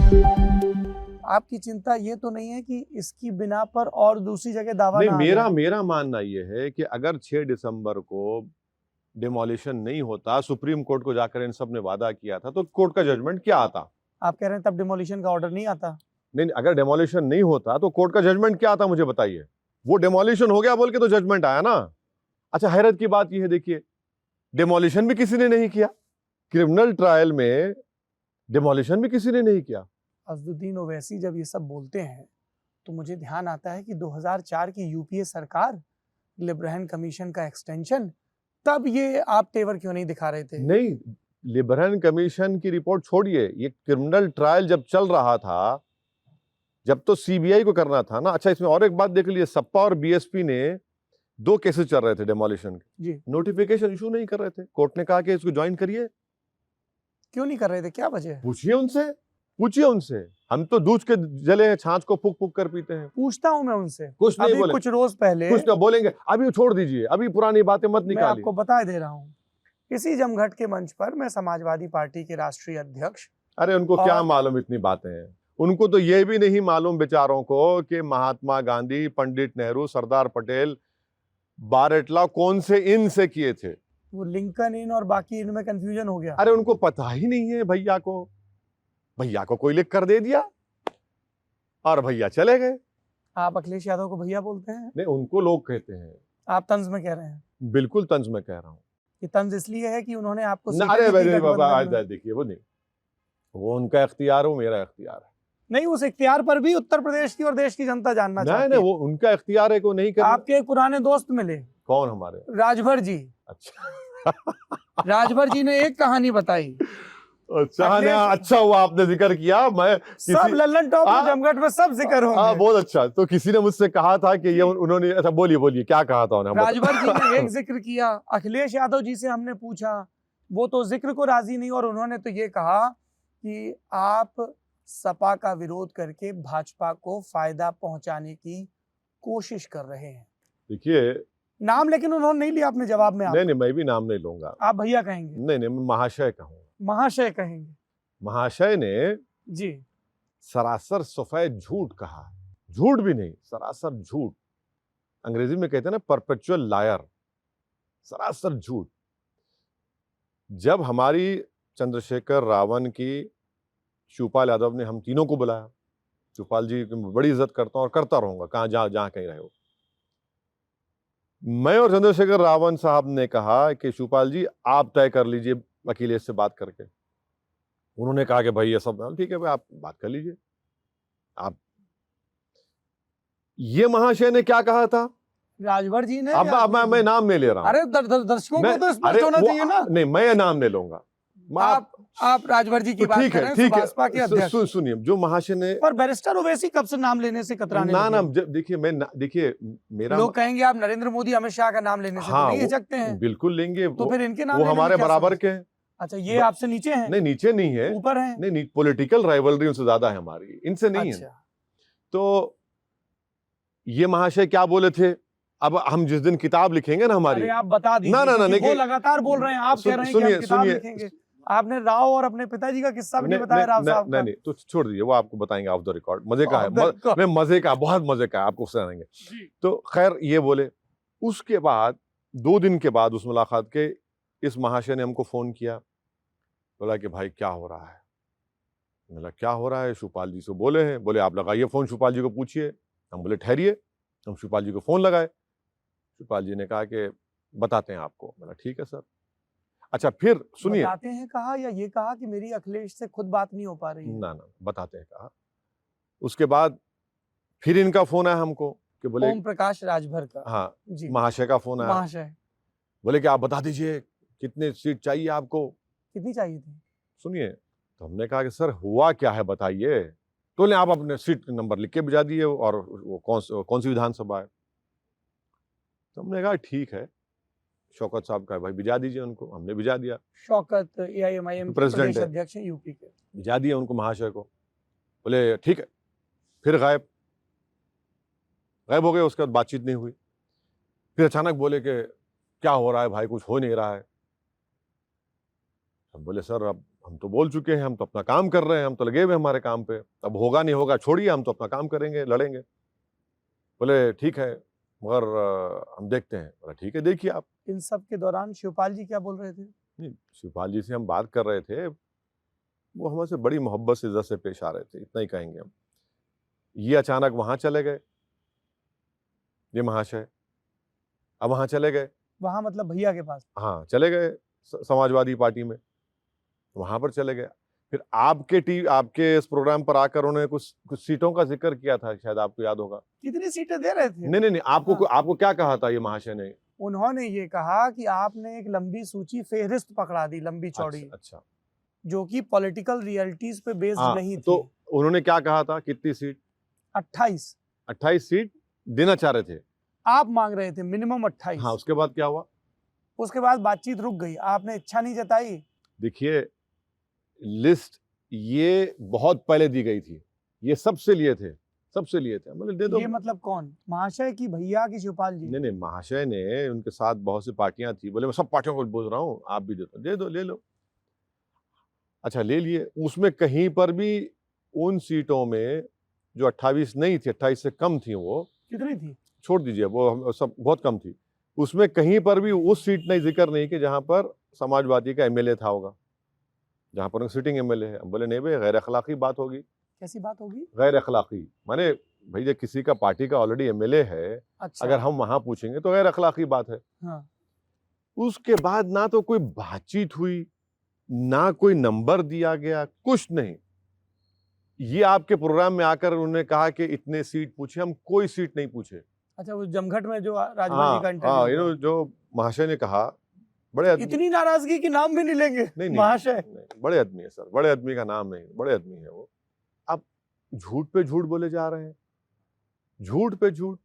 आपकी चिंता ये तो नहीं है कि इसकी बिना पर और दूसरी जगह दावा नहीं, ना आ जाए? मेरा मानना ये है कि अगर 6 दिसंबर को डिमोलिशन नहीं होता, सुप्रीम कोर्ट को जाकर इन सब ने वादा किया था, तो कोर्ट का जजमेंट क्या आता? आप कह रहे हैं तब डिमोलिशन का ऑर्डर नहीं आता? नहीं, अगर डिमोलिशन नहीं होता तो कोर्ट का जजमेंट क्या आता, मुझे बताइए। वो डिमोलिशन हो गया बोल के तो जजमेंट आया ना। अच्छा, हैरत की बात यह है, देखिए, डिमोलिशन भी किसी ने नहीं किया, क्रिमिनल ट्रायल में डिमोलिशन भी किसी ने नहीं किया। अज़दुद्दीन ओवैसी जब ये सब बोलते हैं तो मुझे ध्यान आता है कि 2004 की यूपीए सरकार, लिब्रेहन कमीशन का एक्सटेंशन, तब ये आप तेवर क्यों नहीं दिखा रहे थे? नहीं, लिब्रेहन कमीशन की रिपोर्ट छोड़िए, ये क्रिमिनल ट्रायल जब चल रहा था, जब तो सीबीआई को करना था ना। अच्छा, इसमें और एक बात देख लीजिए, सपा और बीएसपी ने 2 केसेस चल रहे थे डिमोलिशन के, जी, नोटिफिकेशन इशू नहीं कर रहे थे। कोर्ट ने कहा कि इसको ज्वाइन करिए। क्यों नहीं कर रहे थे? क्या वजह है? पूछिए उनसे। हम तो दूध के जले हैं, छाछ को फूक फूक कर पीते हैं। पूछता हूं मैं उनसे। कुछ नहीं अभी बोले, कुछ रोज पहले कुछ तो बोलेंगे। अभी छोड़ दीजिए, अभी पुरानी बातें मत मैं निकालिए। आपको बता दे रहा हूं, इसी जमघट के मंच पर मैं समाजवादी पार्टी के राष्ट्रीय अध्यक्ष, अरे उनको क्या मालूम इतनी बातें हैं। उनको तो ये भी नहीं मालूम बेचारों को कि महात्मा गांधी, पंडित नेहरू, सरदार पटेल, बारेटला कौन से इन से किए थे। वो लिंकन इन और बाकी इनमें कंफ्यूजन हो गया। अरे उनको पता ही नहीं है। भैया को कोई लिख कर दे दिया और भैया चले गए। आप अखिलेश यादव को भैया बोलते हैं? नहीं, उनको लोग कहते हैं। आप तंज में कह रहे हैं? बिल्कुल तंज में कह रहा हूं। कि तंज इसलिए है कि उन्होंने आपको अरे बाबा, देखिए, वो नहीं, वो उनका इख्तियार, वो मेरा इख्तियार है नहीं। उस इख्तियार पर भी उत्तर प्रदेश की और देश की जनता जानना चाहती है। नहीं, वो उनका इख्तियार है, को नहीं कर। आपके एक पुराने दोस्त मिले। कौन? हमारे राजभर जी। अच्छा राजभर जी ने एक कहानी बताई। अच्छा हुआ आपने जिक्र किया। मैं सब लल्लन टॉप और जमघट में सब जिक्र होंगे। बहुत अच्छा। तो किसी ने मुझसे कहा था कि ये उन्होंने, अच्छा बोलिए क्या कहा था उन्होंने? राजभर जी ने एक जिक्र किया। अखिलेश यादव जी से हमने पूछा, वो तो जिक्र को राजी नहीं, और उन्होंने तो ये कहा कि आप सपा का विरोध करके भाजपा को फायदा पहुंचाने की कोशिश कर रहे हैं। देखिए, नाम लेकिन उन्होंने नहीं लिया अपने जवाब में। नहीं, मैं भी नाम नहीं लूंगा। आप भैया कहेंगे? नहीं, मैं महाशय कहूंगा। महाशय कहेंगे? महाशय ने जी सरासर सफेद झूठ कहा। झूठ भी नहीं, सरासर झूठ। अंग्रेजी में कहते हैं ना, परपेचुअल लायर, सरासर झूठ। जब हमारी चंद्रशेखर, रावण की, शिवपाल यादव ने हम तीनों को बुलाया, शिवपाल जी की बड़ी इज्जत करता हूं और करता रहूंगा, कहां जहां कहीं रहे हो। मैं और चंद्रशेखर रावण साहब ने कहा कि शिवपाल जी आप तय कर लीजिए अखिलेश से बात करके। उन्होंने कहा कि भाई ये सब ठीक है, भाई आप बात कर लीजिए। आप, ये महाशय ने क्या कहा था? राजभर जी ने? अब मैं नाम नहीं ले रहा हूं। अरे दर्शकों को तो स्पष्ट होना चाहिए ना। नहीं, मैं नाम नहीं लूंगा। आप राजभर जी की बात कर रहे हैं, भाजपा के अध्यक्ष। सुनिए, जो महाशय ने, पर बैरिस्टर ओवैसी कब से नाम लेने से कतराने लगे? देखिए, मेरा, लोग कहेंगे आप नरेंद्र मोदी, अमित शाह का नाम लेने से तो नहीं हिचकते हैं। बिल्कुल लेंगे। तो फिर इनके नाम वो हमारे बराबर के हैं। अच्छा, ये आपसे नीचे हैं? नहीं, नीचे नहीं है, ऊपर हैं। नहीं, पॉलिटिकल राइवलरी उनसे ज्यादा है हमारी, इनसे नहीं है। तो ये महाशय क्या बोले थे? अब हम जिस दिन किताब लिखेंगे ना हमारी, अरे आप बता दीजिए। ना, वो लगातार बोल रहे हैं, आप कह रहे हैं कि हम किताब लिखेंगे। आपने राव और अपने पिताजी का किस्सा भी नहीं बताया राव साहब का। नहीं, तो छोड़ दीजिए, वो आपको बताएंगे ऑफ द रिकॉर्ड। मजे का है, मजे का, बहुत मजे का है, आपको सुनाएंगे। तो खैर, ये बोले। उसके बाद 2 दिन के बाद उस मुलाकात के, इस महाशय ने हमको फोन किया, बोला कि भाई क्या हो रहा है? बोला क्या हो रहा है? शिवपाल जी से बोले हैं। बोले आप लगाइए फोन, शिवपाल जी को पूछिए। हम बोले ठहरिए। हम शिवपाल जी को फोन लगाए। शिवपाल जी ने कहा कि बताते हैं आपको। बोला ठीक है सर। अच्छा, फिर सुनिए। बताते हैं कहा या ये कहा कि मेरी अखिलेश से खुद बात नहीं हो पा रही है? ना, बताते हैं कहा। उसके बाद फिर इनका फोन आया हमको कि बोले, ओम प्रकाश राजभर का। हाँ जी, महाशय का फोन आया। महाशय बोले कि आप बता दीजिए कितने सीट चाहिए आपको? कितनी चाहिए थी? सुनिए, तो हमने कहा कि सर हुआ क्या है बताइए। तो बोले आप अपने सीट नंबर लिख के भिजा दिए, और वो कौन सी विधानसभा है। तो हमने कहा ठीक है, शौकत साहब का भाई भिजा दीजिए उनको। हमने भिजा दिया। शौकत एआईएमआईएम प्रेसिडेंट अध्यक्ष हैं यूपी के। भिजा दिया उनको, महाशय को। बोले ठीक है। फिर गायब हो गए। उसके बाद बातचीत नहीं हुई। फिर अचानक बोले कि क्या हो रहा है भाई, कुछ हो नहीं रहा है। हम बोले सर अब हम तो बोल चुके हैं, हम तो अपना काम कर रहे हैं, हम तो लगे हुए हमारे काम पे, अब होगा नहीं होगा छोड़िए, हम तो अपना काम करेंगे, लड़ेंगे। बोले ठीक है, मगर हम देखते हैं। बोला ठीक है, देखिए आप। इन सब के दौरान शिवपाल जी क्या बोल रहे थे? नहीं, शिवपाल जी से हम बात कर रहे थे, वो हमसे बड़ी मोहब्बत से, इज्जत से पेश आ रहे थे, इतना ही कहेंगे हम। ये अचानक वहां चले गए, ये महाशय अब वहां चले गए। वहां मतलब भैया के पास? हाँ, चले गए समाजवादी पार्टी में, वहां पर चले गए। फिर आपके इस प्रोग्राम पर आकर उन्होंने कुछ सीटों का जिक्र किया था, शायद आपको याद होगा। कितनी सीटें दे रहे थे? नहीं, आपको क्या कहा था ये महाशय ने? उन्होंने ये कहा कि आपने एक लंबी सूची, फेहरिस्त पकड़ा दी, लंबी चौड़ी, अच्छा। जो कि पॉलिटिकल रियलिटीज पे बेस्ड नहीं थी। तो उन्होंने क्या कहा था, कितनी सीट? 28 सीट देना चाह रहे थे। आप मांग रहे थे मिनिमम 28। हाँ, उसके बाद क्या हुआ? उसके बाद बातचीत रुक गई, आपने इच्छा नहीं जताई। देखिए, लिस्ट ये बहुत पहले दी गई थी, ये सबसे लिए थे। मतलब दे दो। ये मतलब कौन, महाशय की, भैया की, शिवपाल जी? नहीं, महाशय ने, उनके साथ बहुत सी पार्टियां थी, बोले मैं सब पार्टियों को बोल रहा हूँ, आप भी दे दो, ले लो। अच्छा, ले लिए। उसमें कहीं पर भी उन सीटों में जो 28 नहीं थी, 28 से कम थी, वो कितनी थी? छोड़ दीजिए, वो सब बहुत कम थी। उसमें कहीं पर भी उस सीट ने जिक्र नहीं कि जहां पर समाजवादी का एमएलए था होगा, जहां पर सिटिंग एमएलए है। हम बोले नहीं भाई, गैर अखलाकी बात होगी। कैसी बात होगी? गैर अखलाकी माने भाई, जब किसी का पार्टी का ऑलरेडी एमएलए है, अच्छा। अगर हम वहां पूछेंगे तो गैर अखलाकी बात है। हाँ। उसके बाद ना तो कोई बातचीत हुई, ना कोई नंबर दिया गया, कुछ नहीं। ये आपके प्रोग्राम में आकर उन्होंने कहा कि इतने सीट पूछे, हम कोई सीट नहीं पूछे। अच्छा, वो जमघट में जो राजभर जी का हाँ, इंटरव्यू हुआ। जो महाशय ने कहा, बड़े आदमी, इतनी नाराजगी कि नाम भी नहीं लेंगे? नहीं, महाशय बड़े आदमी है सर, बड़े आदमी का नाम नहीं, बड़े आदमी है वो। अब झूठ पे झूठ बोले जा रहे हैं, झूठ पे झूठ।